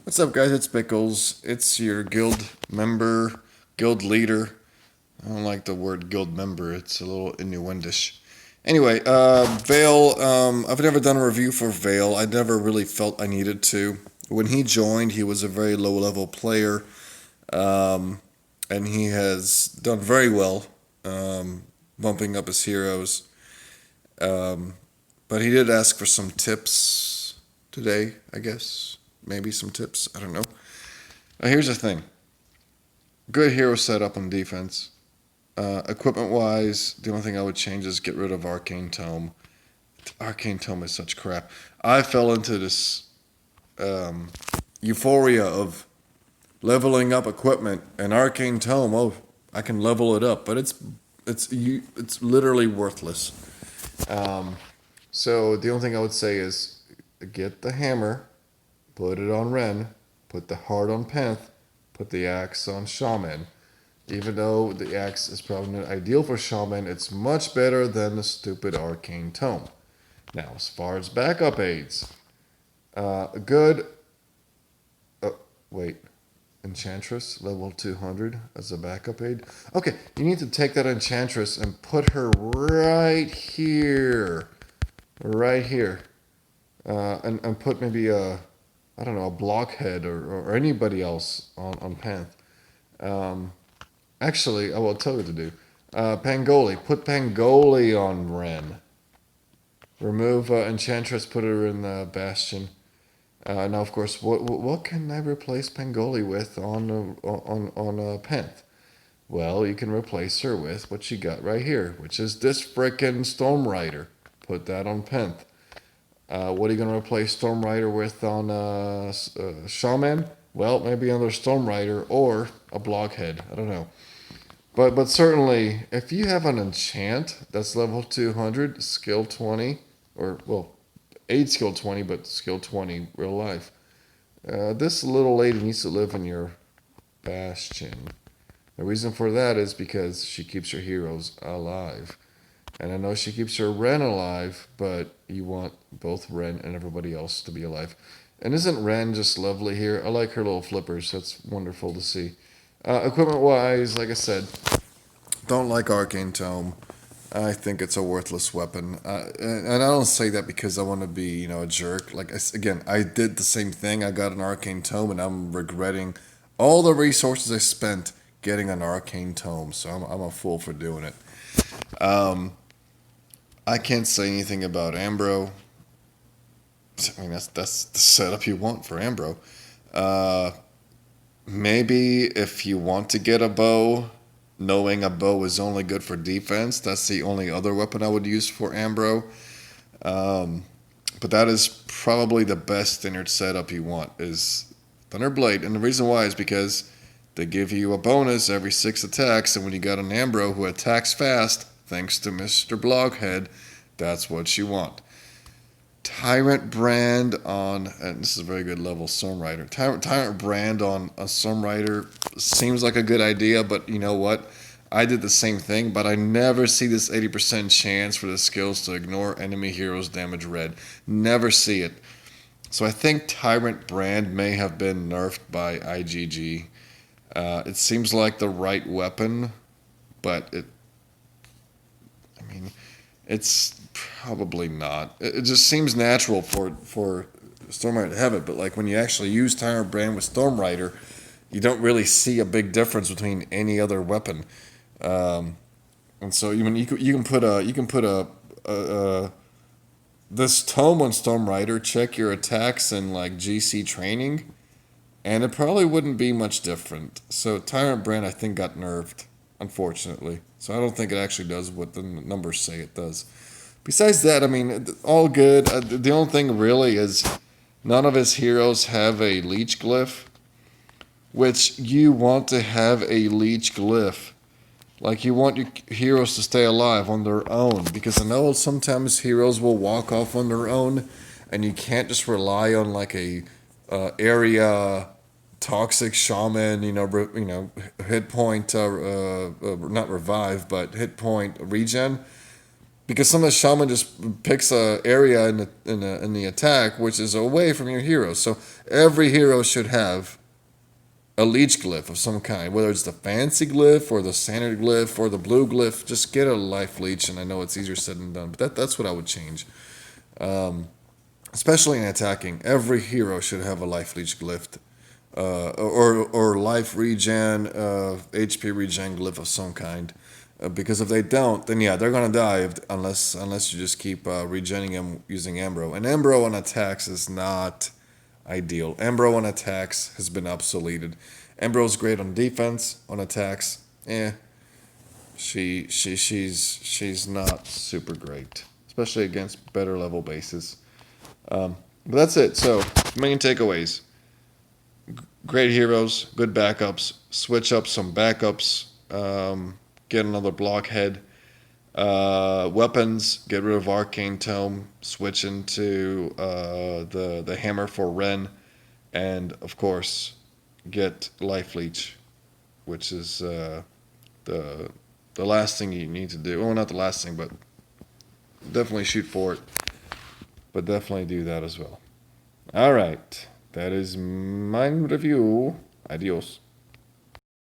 What's up, guys? It's Pickles. It's your guild member, guild leader. I don't like the word guild member, it's a little innuendish. Anyway, Vale, I've never done a review for Vale. I never really felt I needed to. When he joined, he was a very low level player, um, and he has done very well, bumping up his heroes. Um, but he did ask for some tips today, I guess. Maybe some tips. I don't know. Here's the thing. Good hero setup on defense. Equipment wise, the only thing I would change is get rid of Arcane Tome. Arcane Tome is such crap. I fell into this euphoria of leveling up equipment and Arcane Tome. Oh, I can level it up, but it's literally worthless. Um, so the only thing I would say is get the hammer, put it on Ren, put the heart on Penth, put the axe on Shaman. Even though the axe is probably not ideal for Shaman, it's much better than the stupid Arcane Tome. Now, as far as backup aids, a good. Uh, wait. Enchantress, level 200 as a backup aid. Okay, you need to take that Enchantress and put her right here. Right here. And put maybe I don't know, a blockhead or anybody else on Panth. Um, Actually, I will tell you what to do. Pangoli. Put Pangoli on Ren. Remove Enchantress, put her in Bastion. Now, of course, what can I replace Pangoli with on Penth? Well, you can replace her with what she got right here, which is this frickin' Storm Rider. Put that on Penth. What are you going to replace Storm Rider with on Shaman? Well, maybe another Storm Rider or a Blockhead. I don't know. But certainly, if you have an enchant that's level 200, skill 20, or, well, aid skill 20, but skill 20 real life, this little lady needs to live in your bastion. The reason for that is because she keeps your heroes alive. And I know she keeps her Ren alive, but you want both Ren and everybody else to be alive. And isn't Ren just lovely here? I like her little flippers. That's wonderful to see. Equipment-wise, like I said, don't like Arcane Tome. I think it's a worthless weapon. And I don't say that because I want to be, a jerk. Like, again, I did the same thing. I got an Arcane Tome, and I'm regretting all the resources I spent getting an Arcane Tome. So I'm a fool for doing it. I can't say anything about Ambro. I mean, that's the setup you want for Ambro. Uh, Maybe if you want to get a bow, knowing a bow is only good for defense, that's the only other weapon I would use for Ambro. Um, but that is probably the best standard setup you want is Thunderblade, and the reason why is because they give you a bonus every 6 attacks, and when you got an Ambro who attacks fast, thanks to Mr. Bloghead, that's what you want. Tyrant Brand on, and this is a very good level Storm Rider. Tyrant Brand on a Storm Rider seems like a good idea, but you know what? I did the same thing, but I never see this 80% chance for the skills to ignore enemy heroes damage red. Never see it. So I think Tyrant Brand may have been nerfed by IGG. It seems like the right weapon, but it's probably not. It just seems natural for Storm Rider to have it, but like when you actually use Tyrant Brand with Storm Rider, you don't really see a big difference between any other weapon. And so you can put this tome on Storm Rider, check your attacks in like GC training, and it probably wouldn't be much different. So Tyrant Brand I think got nerfed, unfortunately. So I don't think it actually does what the numbers say it does. Besides that, I mean, all good. The only thing really is none of his heroes have a leech glyph, which you want to have a leech glyph. Like, you want your heroes to stay alive on their own, because I know sometimes heroes will walk off on their own, and you can't just rely on like a area toxic shaman, hit point, not revive, but hit point regen. because some of the shaman just picks a area in the attack which is away from your hero. So every hero should have a leech glyph of some kind, whether it's the fancy glyph or the standard glyph or the blue glyph. Just get a life leech, and I know it's easier said than done, but that's what I would change. Especially in attacking, every hero should have a life leech glyph, or life regen, HP regen glyph of some kind. Because if they don't, then yeah, they're gonna die unless you just keep regenning them using Ambro. And Ambro on attacks is not ideal. Ambro on attacks has been obsoleted. Ambro's great on defense. On attacks, she's not super great, especially against better level bases. But that's it. So main takeaways: great heroes, good backups. Switch up some backups. Get another blockhead. Weapons, get rid of Arcane Tome, switch into the hammer for Ren, and of course, get Life Leech, which is the last thing you need to do. Well, not the last thing, but definitely shoot for it. But definitely do that as well. All right, that is my review. Adios.